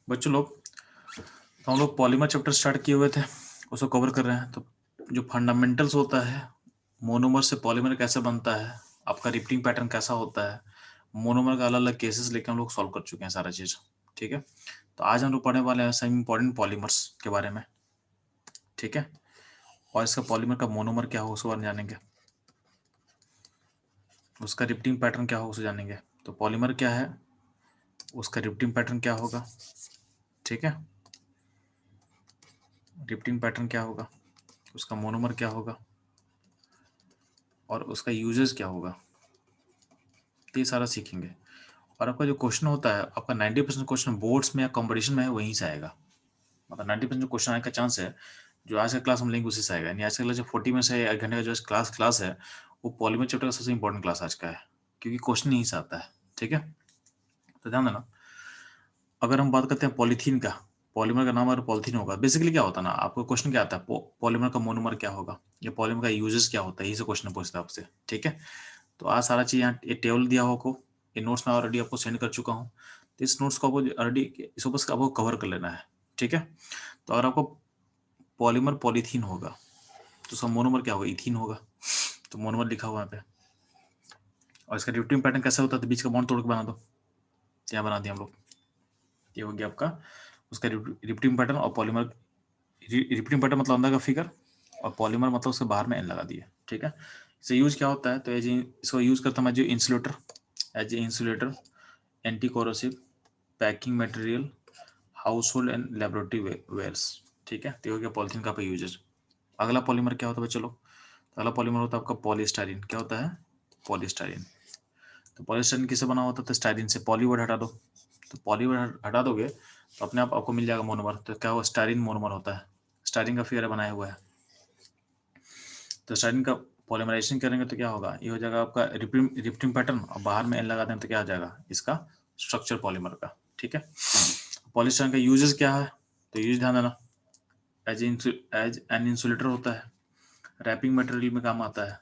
बच्चों लोग, तो हम लोग पॉलीमर चैप्टर स्टार्ट किए हुए थे, उसको कवर कर रहे हैं। तो जो फंडामेंटल्स होता है, मोनोमर से पॉलीमर कैसे बनता है, आपका रिपीटिंग पैटर्न कैसा होता है, मोनोमर का अलग अलग केसेस लेके हम लोग सॉल्व कर चुके हैं सारा चीज़। ठीक है, तो आज हम लोग पढ़ने वाले हैं सम इम्पॉर्टेंट पॉलीमर्स के बारे में। ठीक है, और इसका पॉलीमर का मोनोमर क्या हो उसके बारे में जानेंगे, उसका रिपीटिंग पैटर्न क्या हो उसे जानेंगे। तो पॉलीमर क्या है, उसका रिपीटिंग पैटर्न क्या होगा। ठीक है, रिपीटिंग पैटर्न क्या होगा, उसका मोनोमर क्या होगा, और उसका यूजेस क्या होगा, तो ये सारा सीखेंगे। और आपका जो क्वेश्चन होता है, आपका 90% क्वेश्चन बोर्ड्स में या कंपटीशन में है वहीं से आएगा। मतलब 90% क्वेश्चन आने का चांस है जो आज का क्लास हम लेंगे उसी से आएगा। यानी आज का क्लास जो 40 में से 1 घंटे का जो क्लास है वो पॉलीमर चैप्टर का सबसे इंपॉर्टेंट क्लास आज का है, क्योंकि क्वेश्चन यहीं से आता है। ठीक है, तो ध्यान देना। अगर हम बात करते हैं पॉलीथीन का, पॉलीमर का नाम अगर पॉलीथीन होगा, बेसिकली क्या होता है ना, आपको क्वेश्चन क्या आता है, पॉलीमर का मोनोमर क्या होगा या पॉलीमर का यूजेस क्या होता है, यही से क्वेश्चन पूछता है आपसे। ठीक है, तो आज सारा चीज़ यहाँ ये टेबल दिया हो को, ये नोट्स मैं ऑलरेडी आपको सेंड कर चुका हूँ। तो इस नोट्स को आपको ऑलरेडी इसको बस आपको कवर कर लेना है। ठीक है, तो अगर आपको पॉलीमर पॉलीथीन होगा तो उसका मोनोमर क्या होगा, इथीन होगा। तो मोनोमर लिखा हुआ यहाँ पे। और इसका रिपीटिंग पैटर्न कैसा होता है, तो बीच का बॉन्ड तोड़ के बना दो। यहाँ बना दिया हम लोग, ये हो गया आपका उसका रिपीटिंग पैटर्न। और पॉलीमर रिपीटिंग पैटर्न मतलब अंदर का फिगर, और पॉलीमर मतलब उसके बाहर में एन लगा दिया। ठीक है, इसे यूज क्या होता है, तो एज इसको यूज करता हूँ as insulator, as a insulator, anti corrosive, packing material, household and laboratory wares. ठीक है, तो हो गया पॉलीथीन का यूजेस। अगला पॉलीमर क्या होता है चलो, अगला पॉलीमर होता है आपका पॉलीस्टाइरीन। क्या होता है, पॉलीस्टाइरीन। तो पॉलीस्टाइरीन किससे बना होता है, तो स्टाइरीन से। पॉलीवर्ड हटा दो, तो पॉलीवर्ड हटा दोगे तो अपने आप आपको मिल जाएगा मोनोमर। तो क्या हुआ, स्टाइरीन मोनोमर होता है। स्टाइरीन का फिगर बनाया हुआ है, तो स्टाइरीन का पॉलीमराइजेशन करेंगे तो क्या होगा, ये हो जाएगा आपका रिपीटिंग पैटर्न, और बाहर में एन लगा दें तो क्या हो जाएगा, इसका स्ट्रक्चर पॉलीमर का। ठीक है, पॉलीस्टाइरीन का यूजेस क्या है, तो यूज ध्यान देना। एज एन इंसुलेटर होता है, रैपिंग मटेरियल में काम आता है,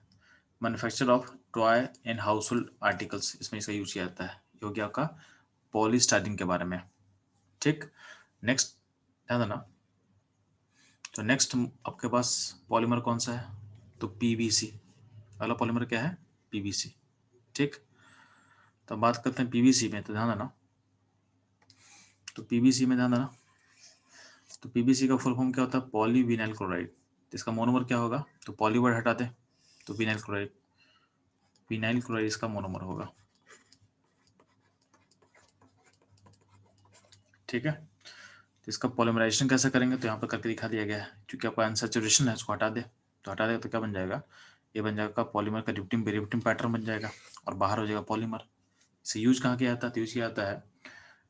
manufacture of toy and house hold articles, इसमें इसका यूज किया जाता है। ये हो गया आपका पॉलीस्टाइरीन के बारे में। ठीक, नेक्स्ट ध्यान देना। तो नेक्स्ट आपके पास पॉलीमर कौन सा है, तो पीवीसी। अगला पॉलीमर क्या है, पीवीसी। ठीक, तो अब बात करते हैं पीवीसी में, तो ध्यान देना। तो पीवीसी में ध्यान देना, तो पीवीसी का फुल फॉर्म क्या होता है, पॉलीविनाइल क्लोराइड। तो इसका मोनोमर क्या होगा, तो पॉलीवर्ड हटा दे तो विनाइल क्लोराइड, विनाइल क्लोराइड इसका मोनोमर होगा। ठीक है, तो इसका पॉलीमराइजेशन कैसे करेंगे, तो यहाँ पर करके दिखा दिया गया है। क्योंकि आपका अनसैचुरेशन है, उसको हटा दे, तो हटा दे तो क्या बन जाएगा, ये बन जाएगा पॉलीमर का रिपीटिंग पैटर्न बन जाएगा, और बाहर हो जाएगा पॉलीमर। इसे यूज कहाँ किया जाता है, तो यूज किया जाता है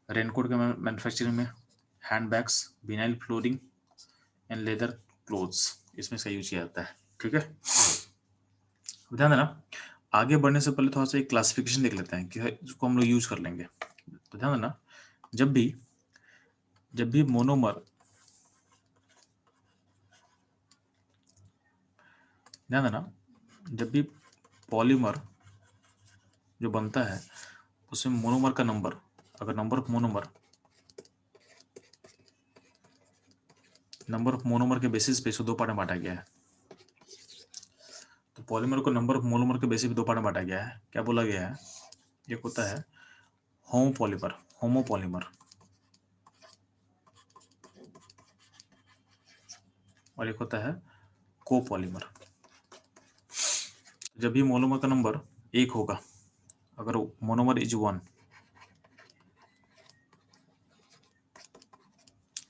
रेनकोट के मैन्युफैक्चरिंग में, hand bags, vinyl flooring and leather clothes, इसमें इसका यूज किया जाता है। ठीक है, ध्यान देना। आगे बढ़ने से पहले थोड़ा सा एक क्लासिफिकेशन देख लेते हैं कि इसको हम लोग यूज कर लेंगे। तो ध्यान देना, जब भी मोनोमर, ध्यान देना, जब भी पॉलीमर जो बनता है उसमें मोनोमर का नंबर, अगर नंबर ऑफ मोनोमर के बेसिस पे इसको दो पार्ट में बांटा गया है। तो पॉलीमर को नंबर ऑफ मोनोमर के बेसिस पे दो पार्ट में बांटा गया है। क्या बोला गया है, एक होता है होमोपॉलीमर, और एक होता है कोपॉलीमर। जब भी मोनोमर का नंबर 1 होगा, अगर मोनोमर इज 1,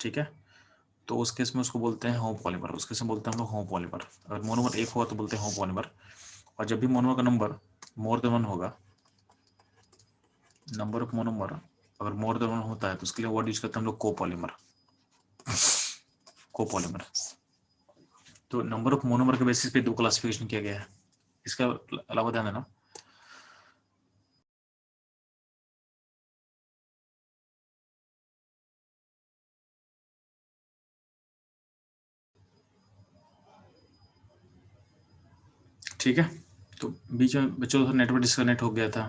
ठीक है, तो उस केस में उसको बोलते हैं होमोपॉलीमर। उस केस में बोलते हैं हम लोग होमोपॉलीमर। अगर मोनोमर 1 होगा तो बोलते हैं होमोपॉलीमर। और जब भी मोनोमर का नंबर मोर देन 1 होगा, नंबर ऑफ मोनोमर अगर मोर देन 1 होता है तो उसके लिए वर्ड यूज करते हैं हम लोग कोपॉलीमर। तो नंबर ऑफ मोनोमर के बेसिस पे दो क्लासिफिकेशन किया गया है। इसका अलावा ध्यान देना, ठीक है। तो बीच में बच्चों का नेटवर्क डिस्कनेक्ट हो गया था।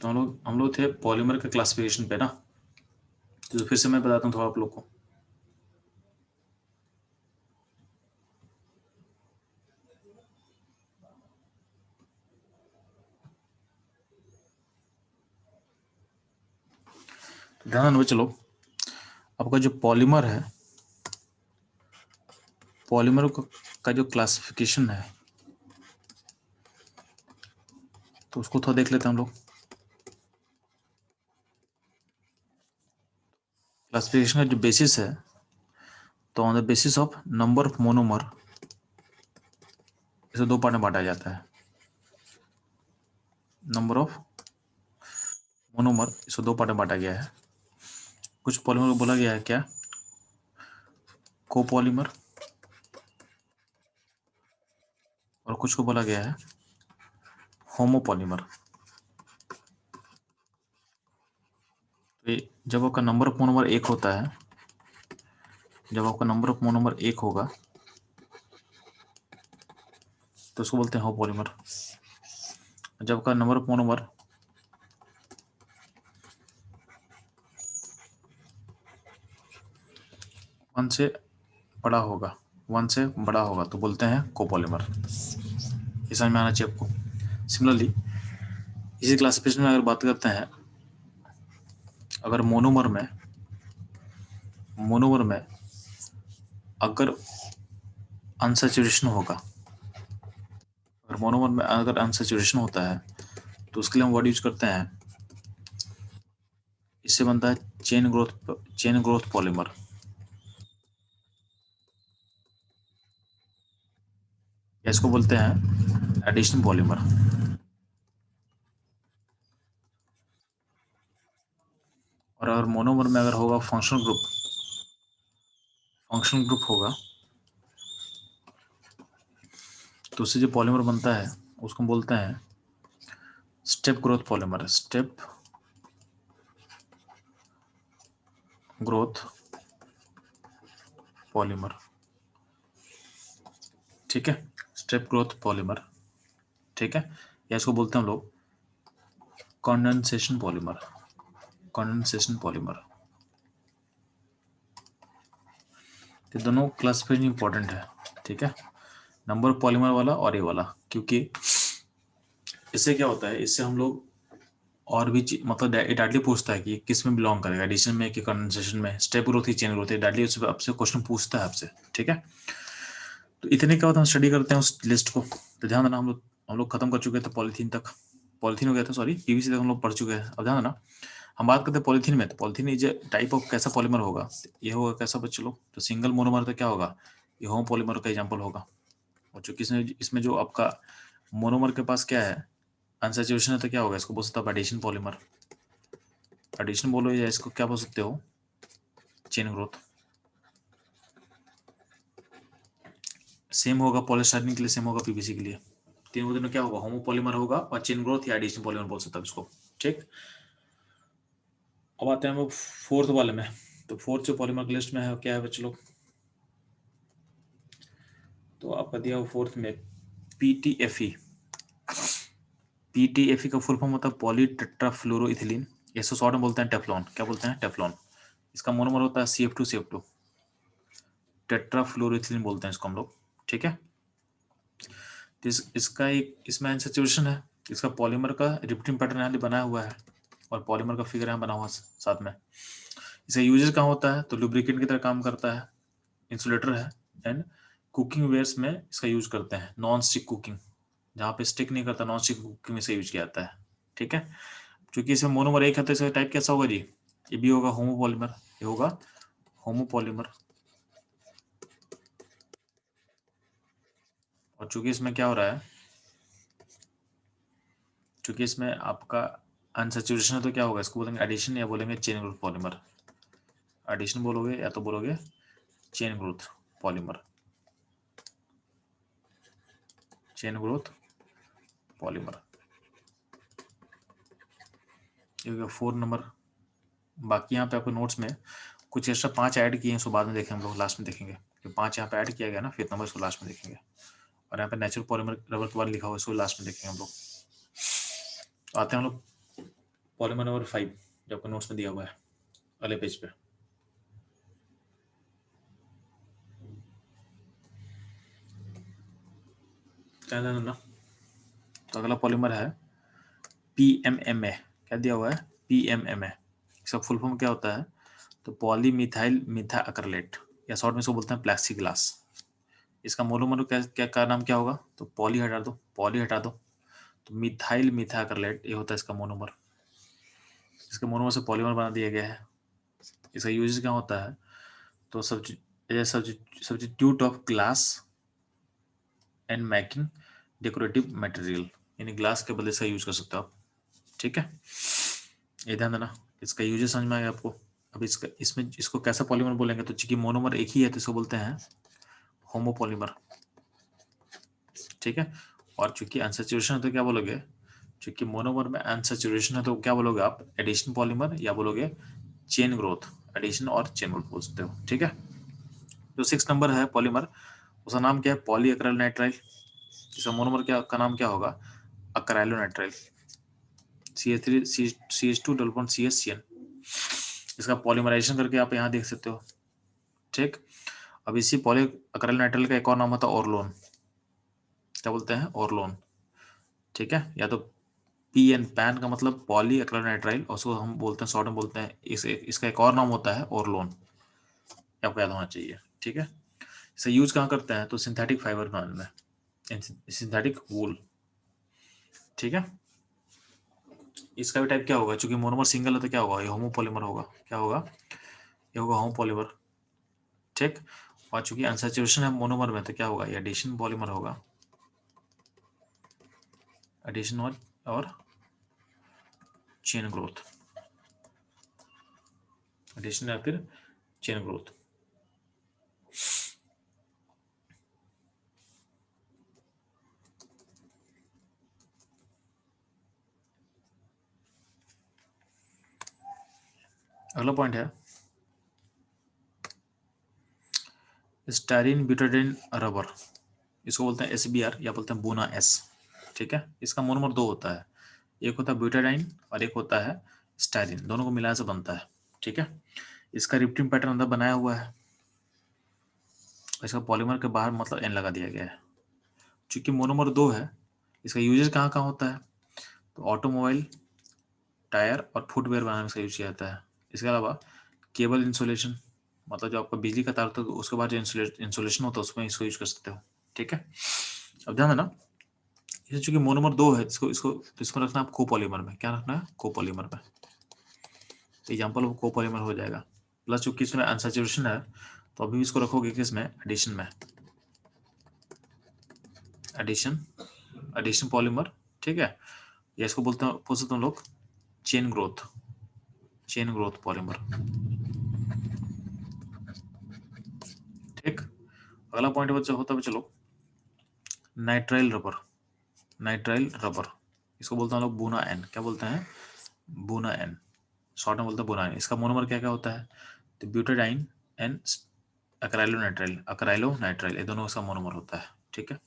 तो हम लोग थे पॉलीमर के क्लासिफिकेशन पे ना, तो फिर से मैं बताता हूँ थोड़ा आप लोग को। ध्यान में चलो, आपका जो पॉलीमर है, पॉलीमर का जो क्लासिफिकेशन है, तो उसको थोड़ा देख लेते हैं हम लोग। क्लासिफिकेशन का जो बेसिस है, तो on the basis of number of monomer, इसे दो पार्ट में बांटा जाता है। नंबर ऑफ मोनोमर इसे दो पार्ट में बांटा गया है। कुछ पॉलीमर को बोला गया है क्या, कोपॉलीमर, और कुछ को बोला गया है होमोपॉलीमर। तो जब आपका नंबर ऑफ मोनोमर एक होता है, जब आपका नंबर ऑफ मोनोमर एक होगा तो उसको बोलते हैं होमोपॉलीमर। जब आपका नंबर ऑफ मोनोमर वन से बड़ा होगा, वन से बड़ा होगा तो बोलते हैं कोपॉलीमर। ये समझ में आना चाहिए आपको। सिमिलरली इसी क्लासिफिकेशन में अगर बात करते हैं, अगर मोनोमर में अगर अनसैचुरेशन होगा, अगर मोनोमर में अगर अनसैचुरेशन होता है तो उसके लिए हम वर्ड यूज करते हैं, इससे बनता है चेन ग्रोथ पॉलीमर, या इसको बोलते हैं एडिशन पॉलीमर। और अगर मोनोमर में अगर होगा फंक्शनल ग्रुप होगा, तो उससे जो पॉलीमर बनता है उसको हम बोलते हैं step growth polymer. Step growth polymer, ठीक है, स्टेप ग्रोथ पॉलीमर, ठीक है। या इसको बोलते हैं हम लोग कंडेंसेशन पॉलीमर, कंडेंसेशन पॉलीमर। ये दोनों क्लासिफिकेशन इंपॉर्टेंट है, ठीक है, नंबर पॉलीमर वाला और ये वाला, क्योंकि इससे क्या होता है, इससे हम लोग और भी मतलब डायरेक्टली पूछता है कि किस में बिलोंग करेगा, एडिशन में कि कंडेंसेशन में, स्टेप ग्रोथ ही चेन ग्रोथ है, डायरेक्टली उससे आपसे क्वेश्चन पूछता है आपसे, ठीक है। तो इतने के बाद हम स्टडी करते हैं उस लिस्ट को। तो ध्यान देना, हम लोग खत्म कर चुके थे पॉलीथीन तक, पॉलीथीन हो गया था, सॉरी पीवीसी तक हम लोग पढ़ चुके हैं। अब ध्यान देना, हम बात करते हैं पॉलीथीन में। तो पॉलीथीन इज टाइप ऑफ कैसा पॉलीमर होगा, ये होगा कैसा बच्चे लोग, तो सिंगल मोनोमर तो क्या होगा, ये होम पॉलीमर का एग्जाम्पल होगा। और चूंकि इसमें जो आपका मोनोमर के पास क्या है, अनसैचुरेशन है, तो क्या होगा, इसको बोल सकते हो एडिशन पॉलीमर, एडिशन बोलो, या इसको क्या बोल सकते हो, चेन ग्रोथ। सेम होगा पॉलीस्टाइरीन के लिए, सेम होगा पीवीसी के लिए, तीनों दिनों क्या होगा, होमोपॉलीमर होगा और चेन ग्रोथ या एडिशन पॉलीमर बोल सकता है इसको, ठीक। अब आते हैं हम लोग फोर्थ वाले में। तो फोर्थ जो पॉलीमर की लिस्ट में है क्या है बच्चे लोग, तो आपका दिया हुआ फोर्थ में पीटीएफई। पीटीएफई का फुल फॉर्म होता है पॉली टेट्राफ्लोरोइथिलीन, इसको शॉर्ट में बोलते हैं टेफ्लॉन। क्या बोलते हैं, टेफ्लॉन। इसका मोनोमर होता है CF2 टेट्राफ्लोरोइथिलीन बोलते हैं इसको हम लोग, ठीक है। तो इसका एक इसमें अनसैचुरेशन है, इसका पॉलीमर का रिपीटिंग पैटर्न यहाँ बनाया हुआ है, और पॉलीमर का फिगर यहाँ बना हुआ साथ में। इसका यूजेस कहाँ होता है, तो लुब्रिकेंट की तरह काम करता है, इंसुलेटर है, एंड कुकिंग वेयर्स में इसका यूज करते हैं, नॉन स्टिक कुकिंग, जहाँ पे स्टिक नहीं करता, नॉन स्टिक कुकिंग में से यूज किया जाता है, ठीक है। क्योंकि इसमें मोनोमर एक है तो इसका टाइप कैसा होगा जी, ये भी होगा होमोपॉलीमर, ये होगा होमोपॉलीमर। और चूंकि इसमें क्या हो रहा है, चूंकि इसमें आपका अनसैचुरेशन है, तो क्या होगा, इसको बोलेंगे एडिशन या बोलेंगे चेन ग्रोथ पॉलीमर। एडिशन बोलोगे या तो बोलोगे chain growth polymer, chain growth polymer. ये हो गया 4 नंबर। बाकी यहाँ पे आपको नोट्स में कुछ एक्स्ट्रा 5 ऐड किए हैं, उसको बाद में देखेंगे हम लोग, लास्ट में देखेंगे। जो 5 यहाँ पे ऐड किया गया ना 5th नंबर, इसको लास्ट में देखेंगे। और यहाँ पे नेचुरल पॉलीमर रबर के बारे में लिखा हुआ है, इसको लास्ट में देखेंगे हम लोग। आते हैं हम लोग पॉलीमर नंबर 5 जो आपको नोट्स में दिया हुआ है अगले पेज पे। क्या है ना, तो अगला पॉलीमर है PMMA। क्या दिया हुआ है? PMMA। इसका फुल फॉर्म क्या होता है? तो पॉलीमिथाइल मिथा अक्रलेट, या शॉर्ट में इसको बोलते हैं प्लेक्सीग्लास। इसका मोनोमर क्या क्या का नाम क्या होगा? तो पॉली हटा दो, पॉली हटा दो, तो मिथाइल मिथा अक्रलेट ये होता है इसका मोनोमर। इसके मोनोमर से पॉलीमर बना दिया गया है। इसका यूज क्या होता है? तो substitute of glass and making decorative material, यानी ग्लास के बदले इसका यूज कर सकते हो आप। ठीक है, ये ध्यान देना, इसका यूजेस समझ में आ गया आपको। अब इसका इसमें इसको कैसा पॉलीमर बोलेंगे? तो चूंकि मोनोमर एक ही है तो इसको बोलते हैं होमोपॉलीमर। ठीक है, और चूंकि अनसैचुरेशन है तो क्या बोलोगे? चूंकि मोनोमर में अनसैचुरेशन है तो क्या बोलोगे आप? एडिशन पॉलीमर, या बोलोगे चेन ग्रोथ। एडिशन और चेन ग्रोथ बोल सकते हो। ठीक है, जो 6 नंबर है पॉलीमर, उसका नाम क्या है? Polyacrylonitrile. इसका मोनोमर क्या का नाम क्या होगा? Acrylonitrile. CH3 CH2 double bond CH CN। इसका पॉलीमराइजेशन करके आप यहाँ देख सकते हो। ठीक, अब इसी पॉली अक्राइल नाइट्राइल का एक और नाम होता है ओरलोन। क्या बोलते हैं? ओरलोन। ठीक है, या तो PN, पैन का मतलब पॉली अक्राइल नाइट्राइल, और उसको हम बोलते हैं शॉर्ट में बोलते हैं इसका एक और नाम होता है ओरलोन। आपको याद होना चाहिए। ठीक है, इसे यूज कहाँ करते हैं? तो सिंथेटिक फाइबर बनाने में, सिंथेटिक वूल। ठीक है, इसका भी टाइप क्या होगा? चूंकि मोनोमर सिंगल है तो क्या होगा? ये होमोपॉलीमर होगा। क्या होगा? ये होगा होमोपॉलीमर। ठीक, और चूंकि अनसैचुरेशन है मोनोमर में तो क्या होगा? ये एडिशन पॉलीमर होगा। एडिशन और चेन ग्रोथ, एडिशन या फिर चेन ग्रोथ। अगला पॉइंट है स्टाइरिन ब्यूटाडीन रबर। इसको बोलते हैं SBR या बोलते हैं बोना S। ठीक है, इसका मोनोमर 2 होता है, एक होता है ब्यूटाडाइन और एक होता है स्टाइरिन, दोनों को मिलाने से बनता है। ठीक है, इसका रिप्टिंग पैटर्न अंदर बनाया हुआ है, इसका पॉलीमर के बाहर मतलब N लगा दिया गया है। चूंकि मोनोमर 2 है, इसका यूजेस कहाँ कहाँ होता है? तो ऑटोमोबाइल, टायर और फुटवेयर बनाने में इसका यूज किया जाता है। इसके अलावा केबल इंसुलेशन, मतलब जो आपका बिजली का तार होता है उसके बाद जो इंसुलेशन होता है उसमें इसको यूज कर सकते हो। ठीक है, अब ध्यान देना, ये चूंकि मोनोमर 2 है, इसको इसको तो इसको रखना है कोपॉलीमर में। क्या रखना है? कोपॉलीमर में। तो एग्जाम्पल ऑफ कोपॉलीमर हो जाएगा। प्लस चूंकि इसमें अनसैचुरेशन है तो अभी इसको रखोगे किसमें? एडिशन में। Addition, addition polymer. ठीक है, या इसको बोलते हैं पूछ सकते हैं लोग chain growth, chain growth polymer. ठीक, अगला पॉइंट बच्चा होता है, चलो नाइट्राइल रबर। नाइट्राइल रबर, इसको बोलते हैं लोग बोना एन। क्या बोलते हैं? बोना एन, शॉर्ट में बोलते हैं बोना एन। इसका मोनोमर क्या क्या होता है? तो ब्यूटाडाइन एंड अक्राइलो नाइट्राइल, अक्राइलो नाइट्राइल, ये दोनों इसका मोनोमर होता है। ठीक है,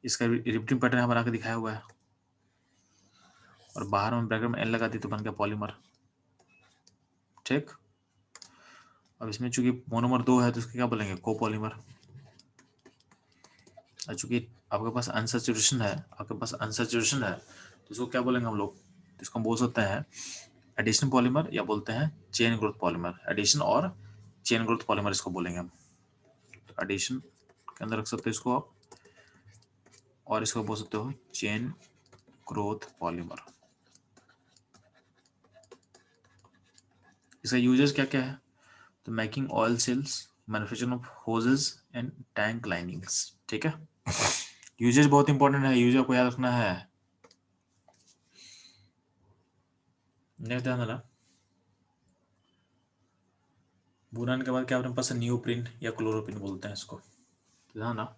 इसका रिप्टिंग पैटर्न यहाँ बना के दिखाया हुआ है, और बाहर में ब्रैकेट में एन लगा दी तो बन गया पॉलीमर। ठीक, अब इसमें चूंकि मोनोमर 2 है तो इसके क्या बोलेंगे? कोपॉलीमर। और चूंकि आपके पास अनसैचुरेशन है, आपके पास अनसैचुरेशन है तो इसको क्या बोलेंगे हम लोग? तो इसको हम बोल सकते हैं एडिशन पॉलीमर, या बोलते हैं चेन ग्रोथ पॉलीमर। एडिशन और चेन ग्रोथ पॉलीमर इसको बोलेंगे हम। तो एडिशन के अंदर रख सकते हो इसको आप, और इसको बोल सकते हो चेन ग्रोथ पॉलीमर। इसका यूजेस क्या क्या है? तो making oil seals, manufacturing of hoses and tank linings. ठीक है, यूजेस बहुत इंपॉर्टेंट है, यूजर को याद रखना है। नेक्स्ट ध्यान देना, बुनान के बाद क्या अपने पास नियोप्रिन या क्लोरोप्रिन बोलते हैं इसको। तो ध्यान ना,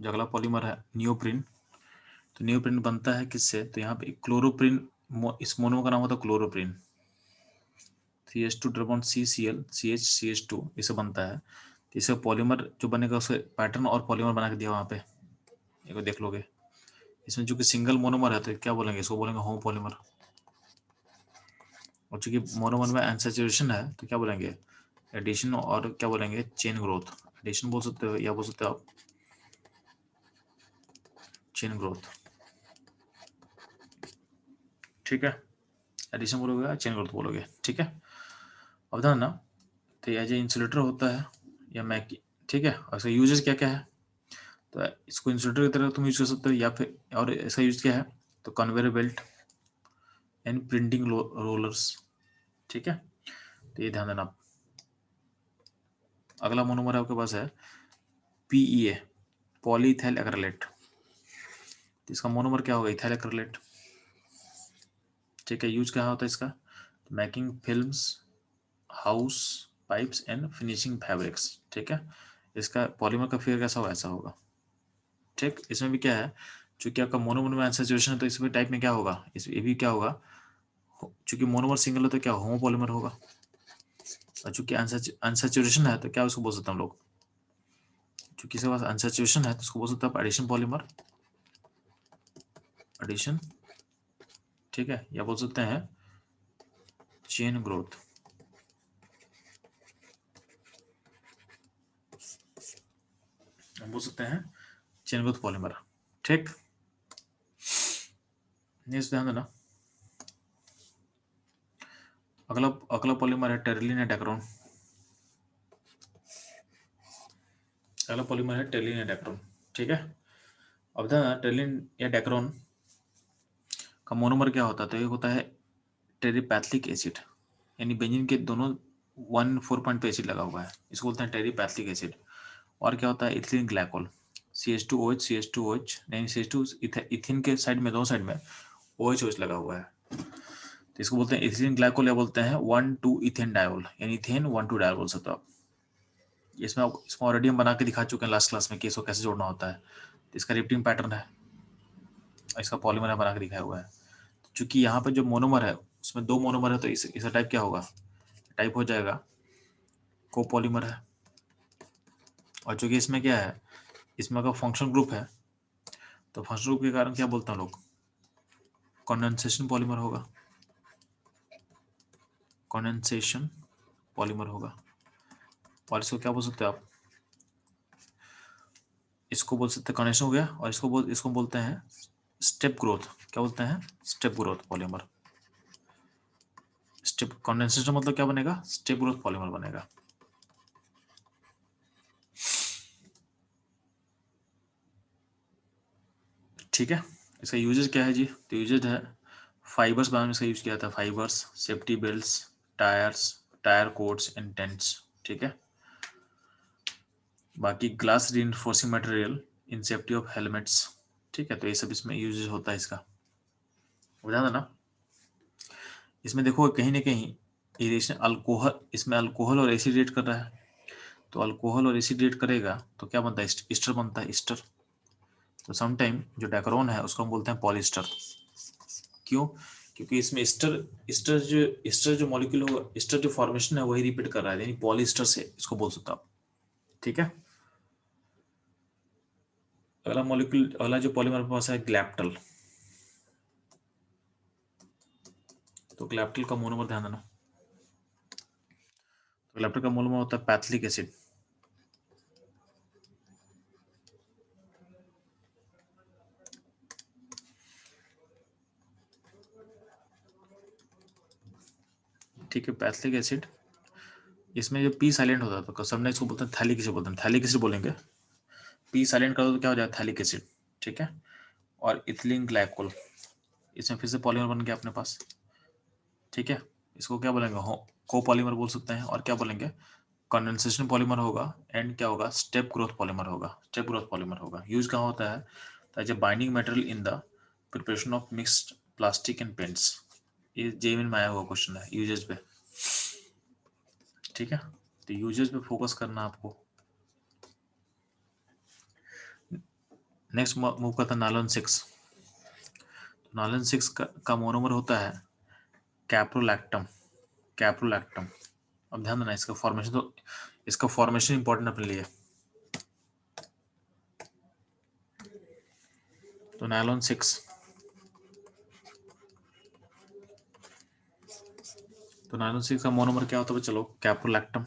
जो अगला पॉलीमर है नियोप्रिन, तो नियोप्रिन बनता है किससे? तो यहाँ पे क्लोरोप्रिन, इस मोनो का नाम होता है chloroprene. CH2 double bond CCl CH2 इसे बनता है। तो इसे पॉलीमर जो बनेगा उसके पैटर्न और पॉलीमर बना के दिया वहाँ पे, एक देख लोगे। इसमें जो कि सिंगल मोनोमर है तो क्या बोलेंगे? इसको बोलेंगे होमोपॉलीमर। और चूंकि मोनोमर में अनसैचुरेशन है तो क्या बोलेंगे, एडिशन, और क्या बोलेंगे, चेन ग्रोथ। एडिशन बोल सकते हो या बोल सकते हो आप चेन ग्रोथ। ठीक है, एडिशन बोलोगे या चेन ग्रोथ बोलोगे। ठीक है, अब ध्यान ना, तो एज ए इंसुलेटर होता है या मैक। ठीक है, और इसका यूजेस क्या क्या है, तो इसको इंसुलेटर की तरह तुम यूज कर सकते हो, या फिर और इसका यूज क्या है, तो conveyor belt and printing rollers. ठीक है, तो ये ध्यान देना आप। अगला मोनोमर आपके पास है पीईए, पॉलीइथाइल एक्रिलेट। तो इसका मोनोमर क्या होगा, इथाइल एक्रिलेट। ठीक है, यूज क्या होता है इसका, making films, house pipes and finishing fabrics. ठीक है, इसका पॉलीमर का फिगर कैसा होगा, ऐसा होगा। ठीक, इसमें भी क्या है, चूंकि आपका मोनोमर में अनसैचुरेशन है तो इसमें टाइप में क्या होगा, इस ये भी क्या होगा, चूंकि मोनोमर सिंगल है तो क्या होमोपॉलीमर होगा, और चूंकि अनसैचुरेशन है तो क्या उसको बोल सकते हैं हम लोग, चूंकि इसके पास अनसैचुरेशन है तो उसको बोल सकते हैं एडिशन पॉलीमर, एडिशन। ठीक है, या बोल सकते हैं चेन ग्रोथ। हम बोल सकते हैं चेन ग्रोथ पॉलीमर। ठीक, नेक्स्ट ध्यान देना, अगला अगला पॉलीमर है टेरिलिन या डेक्रोन। अगला पॉलीमर है टेरिलिन या डेक्रोन। ठीक है, अब ध्यान, टेरिलिन या डेक्रोन का मोनोमर क्या होता है, तो एक होता है टेरिपैथिक एसिड, यानी बेंजीन के दोनों 1,4 पॉइंट पे एसिड लगा हुआ है, इसको बोलते हैं टेरिपैथिक एसिड। और क्या होता है, इथिलीन ग्लाइकोल, CH2OH CH2OH, नहीं CH2 इथिन के साइड में, दोनों साइड में OH लगा हुआ है, तो इसको बोलते हैं इथिलीन ग्लाइकोल, या बोलते हैं 1,2 इथेन डायोल, यानी इथेन 1,2 डायोल बोल सकते हो आप। इसमें ऑलरेडी हम बना के दिखा चुके हैं लास्ट क्लास में कि इसको कैसे जोड़ना होता है। तो इसका रिपीटिंग पैटर्न है, इसका पॉलीमर है बना के दिखाया हुआ है। चूंकि यहाँ पे जो मोनोमर है उसमें 2 मोनोमर है, तो इसका टाइप क्या होगा, टाइप हो जाएगा कोपॉलीमर है। और चूंकि इसमें क्या है, इसमें अगर फंक्शन ग्रुप है तो फंक्शन ग्रुप के कारण क्या बोलते हैं लोग, कंडेंसेशन पॉलीमर होगा, कंडेंसेशन पॉलीमर होगा। और इसको क्या बोल सकते हैं आप, इसको बोल सकते हैं कंडेंसेशन हो गया, और इसको बोलते हैं स्टेप ग्रोथ। क्या बोलते हैं, step growth polymer. Step condensation मतलब क्या बनेगा, स्टेप ग्रोथ पॉलीमर बनेगा। ठीक है, इसका यूजेज क्या है जी, तो यूजेज है फाइबर्स बनाने में इसका यूज किया था, fibres, safety belts, tyres, tyre quotes and tents. ठीक है, बाकी glass reinforcing material in safety of helmets. ठीक है, तो ये सब इसमें यूजेज होता है इसका, ध्यान देना। इसमें देखो कहीं ना कहीं इरेशन अल्कोहल, इसमें अल्कोहल और एसिड रिएक्ट कर रहा है, तो अल्कोहल और एसिड रिएक्ट करेगा तो क्या बनता है, ईस्टर बनता है, ईस्टर। तो समटाइम जो डेक्रोन है उसको हम बोलते हैं पॉलिस्टर। क्यों, क्योंकि इसमें ईस्टर जो मॉलिक्यूल होगा, ईस्टर जो फॉर्मेशन है वही रिपीट कर रहा है, यानी पॉलिस्टर से इसको बोल सकता आप। ठीक है, अगला मॉलिक्यूल, अगला जो पॉलीमर पास है ग्लैप्टल। तो ग्लैप्टल का मोनोमर ध्यान देना, तो ग्लैप्टल का मोनोमर होता है पैथिलिक एसिड। ठीक है, पैथिलिक एसिड, इसमें जो पी साइलेंट होता है तो सबने इसको बोलते हैं थैलिक एसिड, बोलते हैं थैलिक एसिड बोलेंगे। पी साइलेंट कर दो तो क्या हो जाएगा, थैलिक एसिड। ठीक है, और इथिलीन ग्लाइकोल, इसमें फिर से पॉलीमर बन गया अपने पास। ठीक है, इसको क्या बोलेंगे, कोपॉलीमर बोल सकते हैं, और क्या बोलेंगे, कंडेंसेशन पॉलीमर होगा, एंड क्या होगा, स्टेप ग्रोथ पॉलीमर होगा, स्टेप ग्रोथ पॉलीमर होगा। यूज कहाँ होता है, as a binding material in the preparation of mixed plastic and paints. ये जेईई में आया हुआ क्वेश्चन है यूजेस पे। ठीक है, तो यूजेस पे फोकस करना आपको। नेक्स्ट मूव करता है नायलॉन 6। नायलॉन 6 का मोनोमर होता है कैप्रोलैक्टम, कैप्रोलैक्टम। अब ध्यान देना, इसका फॉर्मेशन इंपॉर्टेंट अपने लिए। तो नायलॉन 6 तो नायलॉन 6 का मोनोमर क्या होता है? चलो कैप्रोलैक्टम।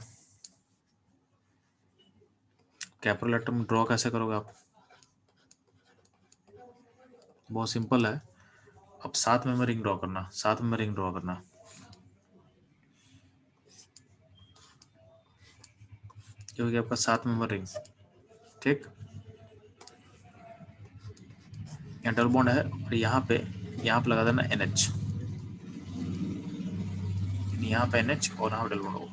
कैप्रोलैक्टम ड्रॉ कैसे करोगे आप? बहुत सिंपल है। अब साथ में रिंग ड्रॉ करना, साथ में रिंग ड्रॉ करना। ये हो गया आपका 7 मेंबर रिंग। ठीक, यहाँ डबल बॉन्ड है और यहाँ पे लगा देना NH, यहाँ पे NH और यहाँ डबल बॉन्ड हो।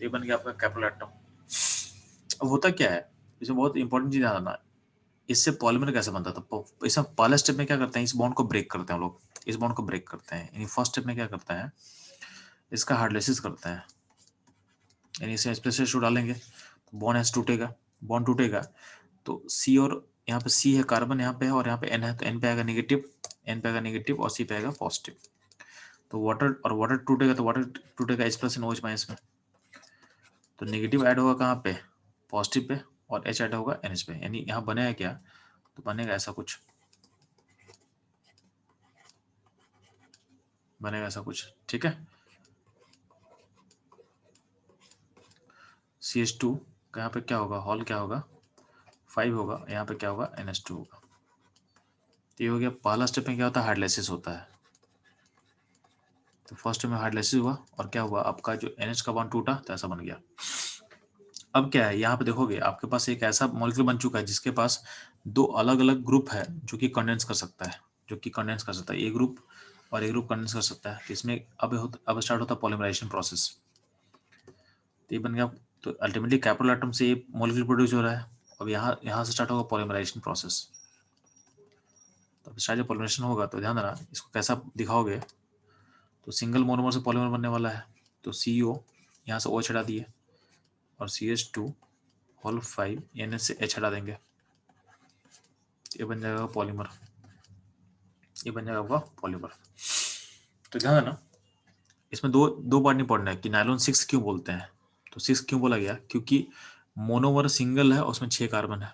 ये बन गया आपका कैप्रोलैक्टम। अब होता क्या है, इसमें बहुत इंपॉर्टेंट चीज ध्यान रखना, इससे पॉलीमर कैसे बनता था। इसमें पहले स्टेप में क्या करते हैं, इस बॉन्ड को ब्रेक करते हैं हम लोग, इस बॉन्ड को ब्रेक करते हैं। यानी फर्स्ट स्टेप में क्या करता है, इसका हार्डलेसिस करते हैं, यानी इसे स्पेशल शू डालेंगे तो बॉन्ड ऐसे टूटेगा, बॉन्ड टूटेगा तो सी, और यहाँ पे सी है कार्बन, यहाँ पे है और यहाँ पे N है, तो N पे आएगा नेगेटिव, N पे आएगा नेगेटिव और C पे आएगा पॉजिटिव। तो वाटर और वाटर टूटेगा तो वाटर टूटेगा H प्लस OH माइनस में, तो नेगेटिव ऐड होगा कहाँ पे, पॉजिटिव पे, और H ऐड होगा NH पे। यानी यहाँ बनेगा क्या, तो बनेगा ऐसा कुछ, बनेगा ऐसा कुछ। ठीक है, CH2 का यहाँ पे क्या होगा, हॉल क्या होगा 5 होगा, यहाँ पे क्या होगा NH2 होगा। तो ये हो गया पहला स्टेप में क्या होता है, हाइड्रोलाइसिस होता है। तो फर्स्ट में हाइड्रोलाइसिस हुआ और क्या हुआ, आपका जो NH का बॉन्ड टूटा तो ऐसा बन गया। अब क्या है, यहाँ पे देखोगे आपके पास एक ऐसा मॉलिक्यूल बन चुका है जिसके पास दो अलग अलग ग्रुप है जो कि कंडेंस कर सकता है, जो कि कंडेंस कर सकता है, ए ग्रुप और ए ग्रुप कंडेंस कर सकता है। तो इसमें अब स्टार्ट होता है पॉलीमराइजेशन प्रोसेस। तो ये बन गया, तो अल्टीमेटली कैपिटल एटम से ये मॉलिक्यूल प्रोड्यूस हो रहा है। अब यहाँ से स्टार्ट होगा पॉलीमराइजेशन प्रोसेस। तो स्टार्ट जब पॉलीमराइजेशन होगा तो ध्यान देना इसको कैसा दिखाओगे, तो सिंगल मोनोमर से पॉलीमर बनने वाला है, तो CO यहाँ से OH हटा दिए और CH2 होल 5 NH से H हटा देंगे, ये बन जाएगा पॉलीमर, ये बन जाएगा आपका पॉलीमर। तो ध्यान देना इसमें दो बात इंपॉर्टेंट है कि नायलॉन 6 क्यों बोलते हैं। तो 6 क्यों बोला गया, क्योंकि मोनोमर सिंगल है, उसमें 6 कार्बन है,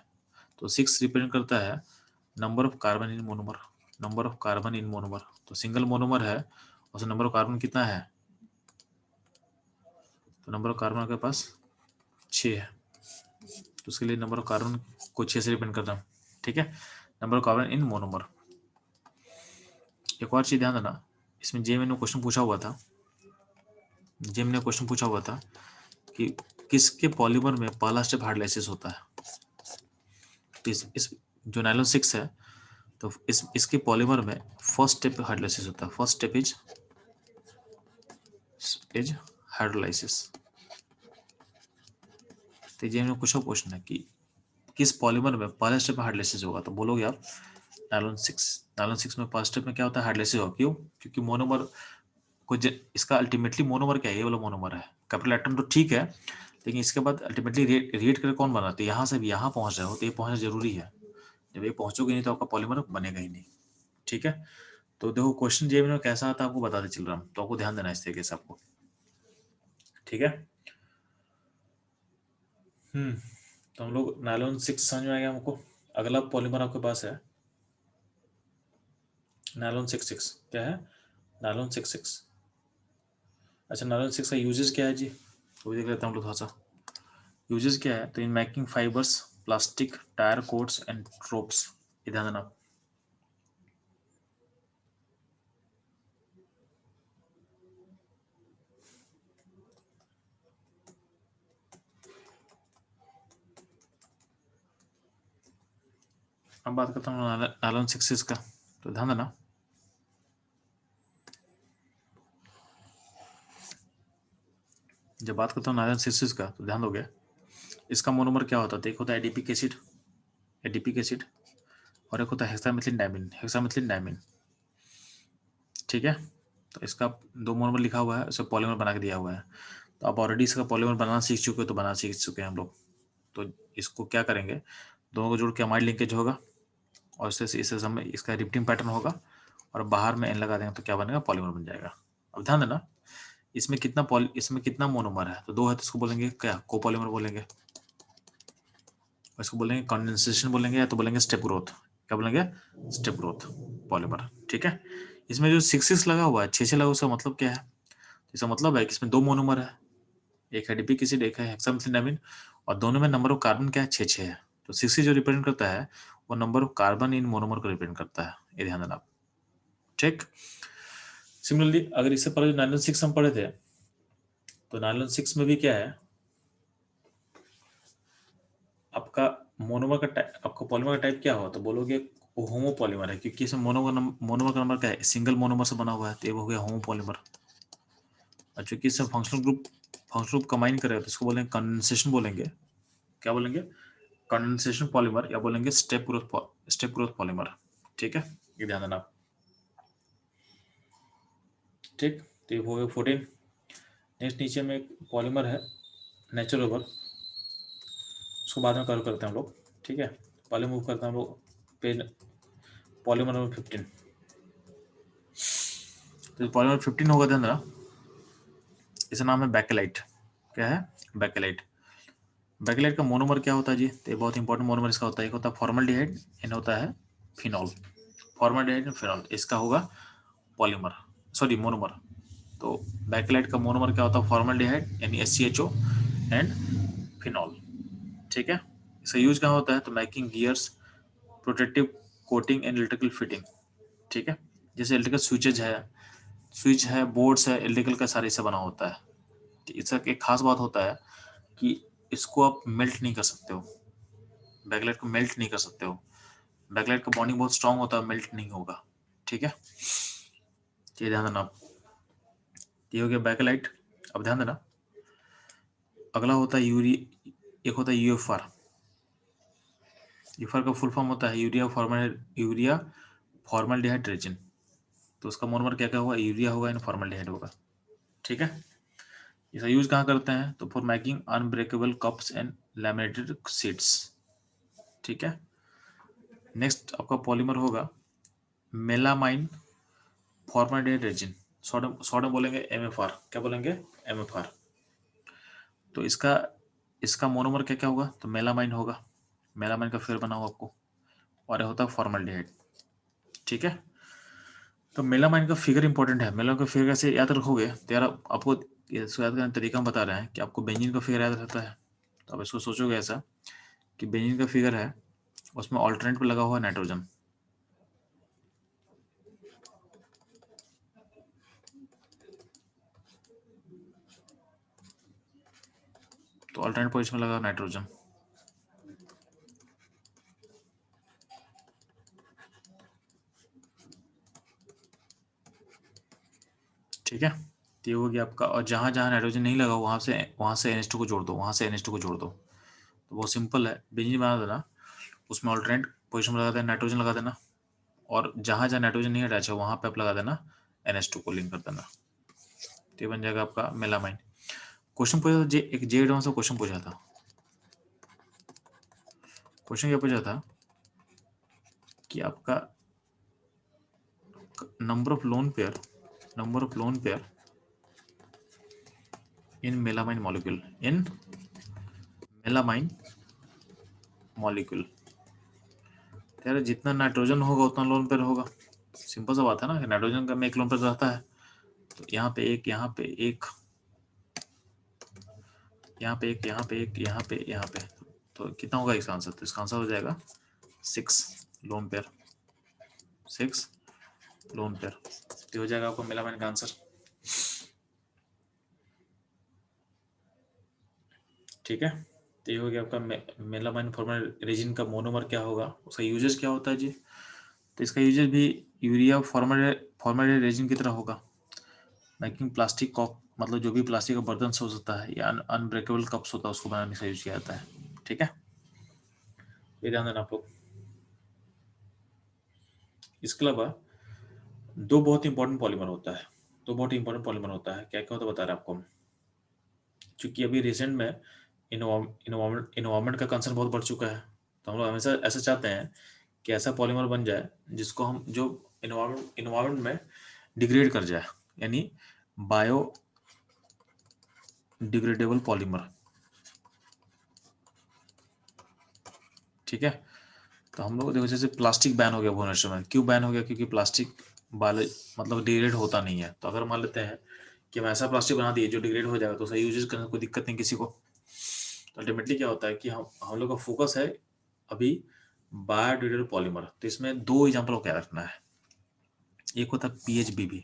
तो 6 रिप्रेजेंट करता है number of carbon in monomer, number of carbon in monomer. तो सिंगल मोनोमर है, उसमें नंबर ऑफ कार्बन कितना है, तो नंबर ऑफ कार्बन के पास 6 है, तो उसके लिए नंबर ऑफ कार्बन को 6 से रिप्रेजेंट करना। ठीक है, number of carbon in monomer. एक और चीज ध्यान देना, इसमें जेएमए ने क्वेश्चन पूछा हुआ था, जेएमए ने क्वेश्चन पूछा हुआ था कि किसके पॉलीमर में पहला स्टेप हाइड्रोलाइसिस होता है। इस जो नायलॉन 6 है, तो इसके पॉलीमर में फर्स्ट स्टेप हाइड्रोलाइसिस होता है, फर्स्ट स्टेप इज हाइड्रोलाइसिस। तो ये हमने पूछा क्वेश्चन है कि किस पॉलीमर में पहला स्टेप में हाइड्रोलाइसिस होगा, तो बोलोगे आप नायलॉन 6। नायलॉन 6 में फर्स्ट स्टेप में क्या होता है, हाइड्रोलाइसिस होगा। क्यों, क्योंकि मोनोमर को इसका अल्टीमेटली मोनोमर क्या है, ये वाला मोनोमर है। कैपिटल एटम तो ठीक है, लेकिन इसके बाद अल्टीमेटली रिएक्ट करके कौन बना, तो यहाँ से भी यहाँ पहुंच रहे हो तो ये पहुंचना जरूरी है। जब ये पहुंचोगे नहीं तो आपका पॉलीमर बनेगा ही नहीं। ठीक है, तो देखो क्वेश्चन जे में कैसा आता है आपको बताते चल रहा हूँ, तो आपको ध्यान देना इस तरीके से आपको। ठीक है, तो हम लोग नायलॉन 6 समझ में आ गया हमको। अगला पॉलीमर आपके पास है नायलॉन 6 क्या है, नायलॉन 6। अच्छा, नायलॉन 6 का यूजेस क्या है जी, वो देख लेते हैं हम लोग थोड़ा सा। यूजेस क्या है, तो in making fibres, plastic, tyre quotes and tropes, ये ध्यान देना। अब बात करता हूँ नायलॉन 6 का, तो ध्यान देना जब बात करता हूँ नायलॉन 6 का, तो ध्यान दोगे इसका मोनोमर क्या होता है, एक होता है एडीपिक एसिड, एडीपिक एसिड, और एक होता है हेक्सामेथिलीन डायमीन, हेक्सामेथिलीन डायमीन। ठीक है, तो इसका दो मोनोमर लिखा हुआ है, उसे पॉलीमर बना के दिया हुआ है। तो आप ऑलरेडी इसका पॉलीमर बनाना सीख चुके हो, तो बनाना सीख चुके हैं हम लोग। तो इसको क्या करेंगे, दोनों को जोड़ के अमाइड लिंकेज होगा और इससे समय इसका रिपीटिंग पैटर्न होगा और बाहर में एन लगा देंगे तो क्या बनेगा, पॉलीमर बन जाएगा। अब ध्यान देना इसमें कितना मोनोमर है, तो 2 है, तो इसको बोलेंगे क्या, कोपॉलीमर बोलेंगे। इसको बोलेंगे कंडेंसेशन बोलेंगे, या तो बोलेंगे स्टेप ग्रोथ। क्या बोलेंगे, स्टेप ग्रोथ पॉलीमर। ठीक है, इसमें जो 6 लगा हुआ है, 6 लगा हुआ, उसका मतलब क्या है, इसका मतलब है कि इसमें 2 मोनोमर है, एक एडिपिक एसिड, एक है हेक्सामेथिलेनामिन, और दोनों में नंबर ऑफ कार्बन क्या है, 6 है। तो 6 जो रिप्रेजेंट करता है वो number of carbon in monomer को रिप्रेजेंट करता है, ये ध्यान देना आप। ठीक। सिमिलरली अगर इससे पहले नाइलॉन 6 हम पढ़े थे, तो नाइलॉन 6 में भी क्या है, आपका मोनोमर का टाइप, आपका पॉलीमर का टाइप क्या हुआ, तो बोलोगे वो होमोपॉलीमर है, क्योंकि इसमें मोनोमर का नंबर क्या है, सिंगल मोनोमर से बना हुआ है, तो ये हो गया होमोपॉलीमर। और चूंकि इससे फंक्शनल ग्रुप कंबाइन करेगा तो इसको बोलेंगे कंडेंसेशन, बोलेंगे क्या बोलेंगे, कंडेंसेशन पॉलीमर, या बोलेंगे स्टेप ग्रोथ पॉलीमर। ठीक है, ये ध्यान देना आप। ठीक, तो ये हो गया 14। नेक्स्ट नीचे में एक पॉलीमर है नेचुरल रबर, उसको बाद में कवर करते हैं हम लोग। ठीक है, पहले मूव करते हैं हम लोग पेज पॉलीमर नंबर 15। तो पॉलीमर 15 होगा, ध्यान देना, इसका नाम है बैकेलाइट। क्या है, बैकेलाइट। बैकेलाइट का मोनोमर क्या होता है जी, तो ये बहुत इंपॉर्टेंट मोनोमर इसका होता है, एक होता है फॉर्मल्डिहाइड, एक होता है फिनॉल। फॉर्मल्डिहाइड एंड फिनॉल, इसका होगा पॉलीमर, सॉरी मोनोमर। तो बैकेलाइट का मोनोमर क्या होता है, फॉर्मल्डिहाइड यानी SCHO एंड फिनॉल। ठीक है, इसका यूज कहाँ होता है, तो making gears, protective coating and electrical fitting. ठीक है, जैसे इलेक्ट्रिकल स्विच है, बोर्ड्स है, इलेक्ट्रिकल का सारे से बना होता है। इसका एक खास बात होता है कि इसको आप मेल्ट नहीं कर सकते हो, बैकलाइट को मेल्ट नहीं कर सकते हो, बैकलाइट का बॉन्डिंग बहुत स्ट्रांग होता है, मेल्ट नहीं होगा। ठीक है, ये ध्यान देना आप। ये हो गया बैकलाइट। अब ध्यान देना, अगला होता है एक होता है यूएफआर। यूएफआर का फुल फॉर्म होता है यूरिया फॉर्मल्डिहाइड रेजिन। तो उसका मोनोमर क्या क्या होगा, यूरिया होगा एंड फॉर्मल्डिहाइड होगा। ठीक है, इसका यूज कहाँ करते हैं, तो for making unbreakable cups and laminated sheets. ठीक है, नेक्स्ट आपका पॉलीमर होगा मेलामाइन फॉर्मल्डिहाइड रेजिन, सोडियम बोलेंगे MFR, क्या बोलेंगे, MFR। तो इसका मोनोमर क्या क्या होगा, तो मेलामाइन होगा, मेलामाइन का फिर बना हुआ आपको, और ये होता है फॉर्मल्डिहाइड। ठीक है, तो मेलामाइन का फिगर इंपॉर्टेंट है, मेलामाइन का फिगर कैसे याद रखोगे, तो यार आपको इसको याद करने का तरीका हम बता रहे हैं कि आपको बेंजीन का फिगर याद रहता है। तो आप इसको सोचोगे ऐसा कि बेंजीन का फिगर है, उसमें ऑल्टरनेट पे लगा हुआ है नाइट्रोजन, तो ऑल्टरनेट पोजीशन में लगा नाइट्रोजन। ठीक है, तो ये हो गया आपका, और जहाँ जहाँ नाइट्रोजन नहीं लगा वहाँ से NH2 को जोड़ दो, वहाँ से NH2 को जोड़ दो। तो बहुत सिंपल है, बेंजीन बना देना, उसमें ऑल्टरनेट पोजीशन में लगा देना नाइट्रोजन लगा देना, और जहाँ जहाँ नाइट्रोजन नहीं अटैच है वहाँ पे आप लगा देना NH2 को लिंक कर देना, तो ये बन जाएगा आपका मेलामाइन। क्वेश्चन पूछा था, एक जे एडवांस का क्वेश्चन पूछा था। क्वेश्चन क्या पूछा था कि आपका number of lone pair in melamine molecule. यार जितना नाइट्रोजन होगा उतना लोन पेयर होगा, सिंपल सा बात है ना, नाइट्रोजन का में एक लोन पेयर रहता है, तो यहाँ पे एक, यहाँ पे एक, यहाँ पे एक, यहाँ पे एक, यहाँ पे, यहाँ पे, तो कितना होगा इसका आंसर, तो इसका आंसर हो जाएगा 6 लोन पेयर, 6 लोन पेयर, तो हो जाएगा आपको मेलामाइन का आंसर। ठीक है, तो ये हो गया आपका मेलामाइन फॉर्मल रेजिन का मोनोमर क्या होगा, उसका यूजेस क्या होता है जी, तो इसका यूजेस भी यूरिया फॉर्मल रेजिन की तरह होगा, मेकिंग प्लास्टिक कप, मतलब जो भी प्लास्टिक का बर्तन से हो सकता है, या अनब्रेकेबल कप्स होता है उसको बनाने का यूज किया जाता है। ठीक है, ये ध्यान देना आप लोग। इसके अलावा दो बहुत इंपॉर्टेंट पॉलीमर होता है, क्या क्या होता है बता रहे हैं आपको हम। क्योंकि अभी रिसेंट में इन्वायरमेंट का कंसर्न बहुत बढ़ चुका है, तो हम लोग हमेशा ऐसा चाहते हैं कि ऐसा पॉलीमर बन जाए जिसको हम, जो इन्वायरमेंट में डिग्रेड कर जाए, यानी बायो डिग्रेडेबल पॉलीमर। ठीक है, तो हम लोग देखो जैसे प्लास्टिक बैन हो गया भुवनेश्वर में, क्यों बैन हो गया, क्योंकि प्लास्टिक बाले मतलब डिग्रेड होता नहीं है। तो अगर मान लेते हैं कि हम ऐसा प्लास्टिक बना दिए जो डिग्रेड हो जाएगा तो सही यूज करने कोई दिक्कत नहीं किसी को। तो अल्टीमेटली क्या होता है कि हम लोग का फोकस है अभी बायोडिग्रेडेबल पॉलीमर। तो इसमें दो एग्जाम्पल को क्या रखना है, एक होता है PHBB,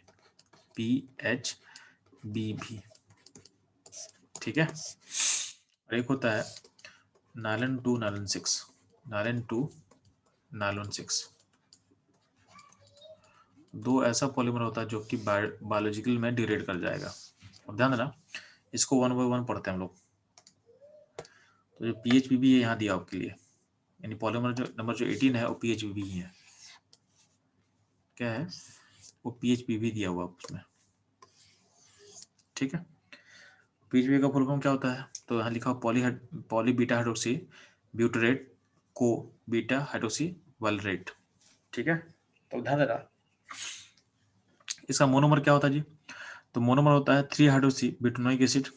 PHBB, ठीक है, और एक होता है नायलॉन 2 नायलॉन 6, नायलॉन 2 नायलॉन 6। दो ऐसा पॉलीमर होता है जो कि बायोलॉजिकल में डिग्रेड कर जाएगा। और ध्यान देना इसको 1 बाय 1 पढ़ते हैं हम लोग। तो जो PHBB है यहाँ दिया आपके लिए, यानी पॉलीमर जो नंबर जो 18 है वो PHBB ही है। क्या है वो PHBB दिया हुआ उसमें, ठीक है। PHBB का फुल फॉर्म क्या होता है, तो यहाँ लिखा हुआ पॉली बीटा हाइड्रोक्सी ब्यूटरेट को बीटा हाइड्रोक्सी वैलरेट, ठीक है। तो ध्यान देना इसका मोनोमर क्या होता है जी, तो मोनोमर होता है 3 hydroxy butanoic acid,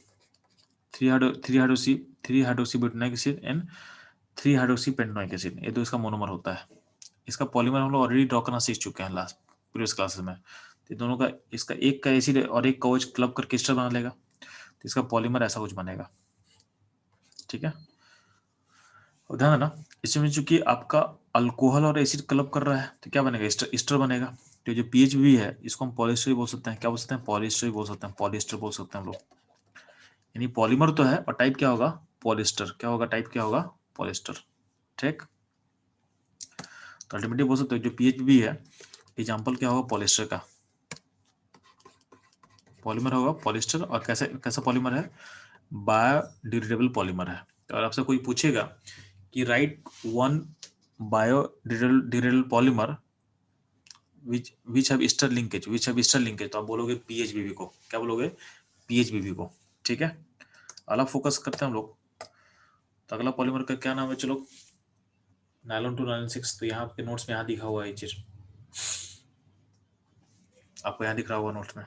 3 hydroxy butanoic acid and 3 hydroxy pentanoic acid, ये तो इसका मोनोमर होता है। इसका पॉलीमर हम लोग ऑलरेडी ड्रॉ करना सीख चुके हैं लास्ट प्रीवियस क्लासेस में। तो दोनों का इसका एक का एसिड और एक का OH क्लब करके एस्टर बना लेगा, तो इसका पॉलीमर ऐसा कुछ बनेगा, ठीक है। और ध्यान देना इसमें चूंकि आपका अल्कोहल और एसिड क्लब कर रहा है तो क्या बनेगा, एस्टर बनेगा। तो जो PHBB है इसको हम पॉलिएस्टर बोल सकते हैं, क्या बोल सकते हैं, पॉलिएस्टर बोल सकते हैं, पॉलिएस्टर बोल सकते हैं हम लोग। यानी पॉलीमर तो है और टाइप क्या होगा, पॉलिएस्टर। क्या होगा, टाइप क्या होगा, पॉलिएस्टर, ठीक। तो अल्टीमेटली बोल सकते हो जो PHBB है एग्जाम्पल क्या होगा, पॉलिएस्टर का पॉलीमर होगा, पॉलिएस्टर। और कैसे कैसा पॉलीमर है, बायोडिग्रेडेबल पॉलीमर है। तो अगर आपसे कोई पूछेगा कि right one biodegradable polymer which have Easter linkage, तो आप बोलोगे PHBB को, क्या बोलोगे, PHBB को, ठीक है। अगला फोकस करते हैं हम लोग। तो अगला पॉलीमर का क्या नाम है, चलो नायलॉन 2 नायलॉन 6। तो यहाँ आपके नोट्स में यहाँ दिखा हुआ है ये चीज, आपको यहाँ दिख रहा होगा नोट्स में।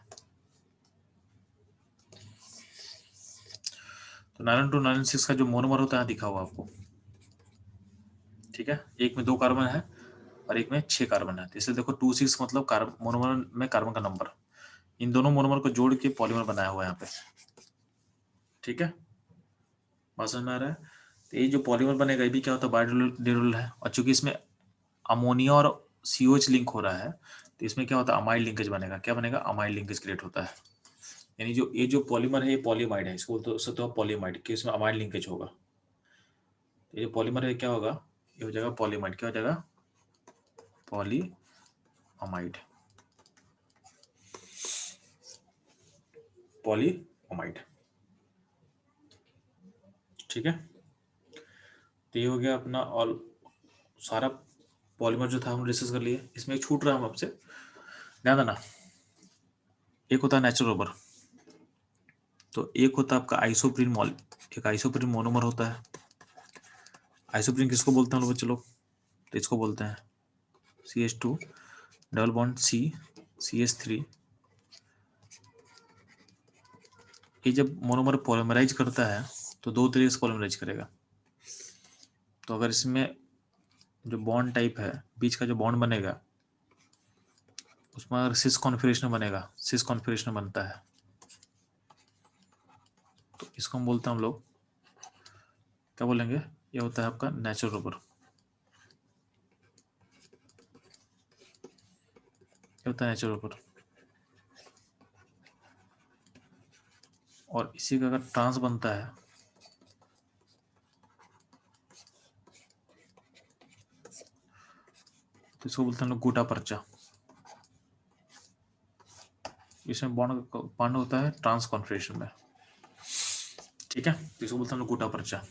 तो नायलॉन 2 नायलॉन 6 का जो मोनोमर होता है यहाँ दिखा हुआ आपको, ठीक है। एक में 2 कार्बन है और एक में 6 कार्बन है, तो इसलिए देखो 2 6 मतलब कार्बन, मोनोमर में कार्बन का नंबर। इन दोनों मोनोमर को जोड़ के पॉलीमर बनाया हुआ है यहाँ पे, ठीक है। बात समझ में आ रहा है। तो ये जो पॉलीमर बनेगा ये भी क्या होता है, बायोडिग्रेडेबल है। और चूंकि इसमें अमोनिया और COH लिंक हो रहा है तो इसमें क्या होता है, अमाइड लिंकेज बनेगा। क्या बनेगा, अमाइड लिंकेज क्रिएट होता है। यानी जो ये जो पॉलीमर है ये पॉलीमाइड है, इसको बोलते सकते हो पॉलीमाइड, कि इसमें अमाइड लिंकेज होगा। तो ये जो पॉलीमर है क्या होगा, ये हो जाएगा पॉलीमाइड। क्या हो जाएगा, पॉलीअमाइड, पॉलीअमाइड, ठीक है। तो ये हो गया अपना ऑल सारा पॉलीमर जो था हम डिस्कस कर लिए। इसमें एक छूट रहा हम आपसे, ध्यान देना। एक होता है नेचुरल रबर, तो एक होता है आपका आइसोप्रीन मॉल, एक आइसोप्रीन मोनोमर होता है। आइसोप्रीन किसको बोलते हैं लोग, चलो तो इसको बोलते हैं CH2 double bond C CH3। ये जब मोनोमर पॉलीमराइज करता है तो दो तरीके से पॉलीमराइज करेगा। तो अगर इसमें जो बॉन्ड टाइप है, बीच का जो बॉन्ड बनेगा उसमें अगर सिस कॉन्फिगरेशन बनेगा, सिस कॉन्फिगरेशन बनता है तो इसको हम बोलते हैं हम लोग, क्या बोलेंगे, ये होता है आपका नेचुरल रबर। ये होता है नेचुरल रबर। और इसी का अगर ट्रांस बनता है तो इसको बोलते हैं लोग गूटा पर्चा। इसमें बॉन्ड होता है ट्रांस कॉन्फिगरेशन में, ठीक है। तो इसको बोलते हैं लोग गूटा पर्चा।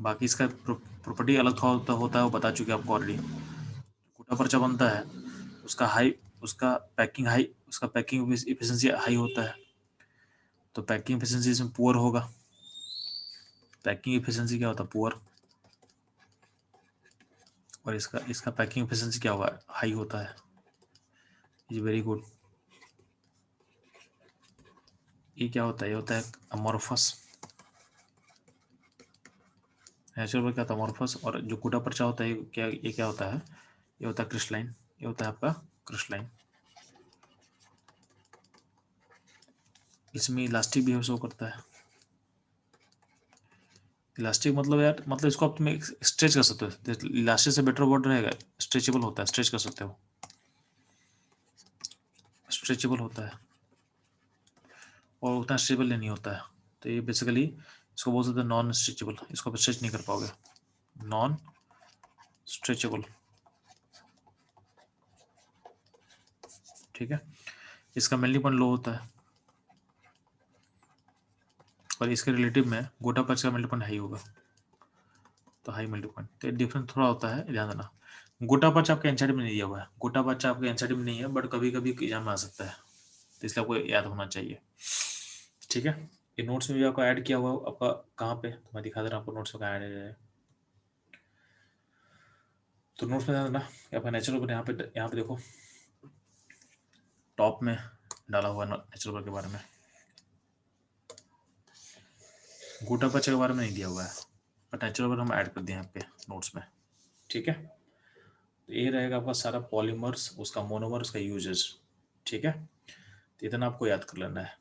बाकी इसका प्रॉपर्टी अलग होता है वो बता चुके आपको ऑलरेडी। गूटा पर्चा बनता है उसका पैकिंग एफिशिएंसी हाई होता है। तो पैकिंग एफिशिएंसी इसमें पुअर होगा। पैकिंग एफिशिएंसी क्या होता है, पुअर। और इसका पैकिंग एफिशिएंसी क्या होगा, हाई होता है। Is very good. ये क्या होता है, ये होता है अमॉर्फस। नेचुरल क्या होता है, अमॉर्फस। और जो गूटा पर्चा होता है ये क्या होता है, ये होता है क्रिस्टलाइन। ये होता है आपका क्रिस्टलाइन। इसमें इलास्टिक बिहेव शो करता है। इलास्टिक मतलब यार, मतलब इसको आप तुम स्ट्रेच कर सकते हो, इलास्टिक से बेटर वर्ड रहेगा, स्ट्रेचेबल होता है, स्ट्रेच कर सकते हो, स्ट्रेचेबल होता है और उतना स्ट्रेचेबल नहीं होता है। तो ये बेसिकली इसको बोल सकते हैं नॉन स्ट्रेचेबल, इसको आप स्ट्रेच नहीं कर पाओगे, नॉन स्ट्रेचेबल। ठीक है, इसका मेल्टिंग पॉइंट लो होता है और इसके रिलेटिव में गोटा पर्च का मेल्टिंग पॉइंट हाई होगा, तो हाई मेल्टिंग पॉइंट। तो डिफरेंस थोड़ा होता है, ध्यान देना। गोटा पर्च आपके एनसीईआरटी में नहीं दिया हुआ है, गोटा पर्च आपके एनसीईआरटी में नहीं है, बट कभी कभी एग्जाम में आ सकता है, तो इसलिए आपको याद होना चाहिए। ठीक है, ये नोट्स में भी आपको ऐड किया हुआ है, आपका कहाँ पे, तो मैं दिखा दे रहा हूँ आपको नोट्स में कहाँ ऐड है। तो नोट्स में ध्यान देना, आपका नेचुरल वर्ब यहाँ पे देखो टॉप में डाला हुआ नेचुरल वर्ब के बारे में, गोटा पर्च के बारे में नहीं दिया हुआ है, बट नेचुरल वर्ब हम ऐड कर दिए यहाँ पे नोट्स में। ठीक है, तो ये रहेगा आपका सारा पॉलीमर्स, उसका मोनोमर, उसका यूजेस। ठीक है, तो इतना आपको याद कर लेना है।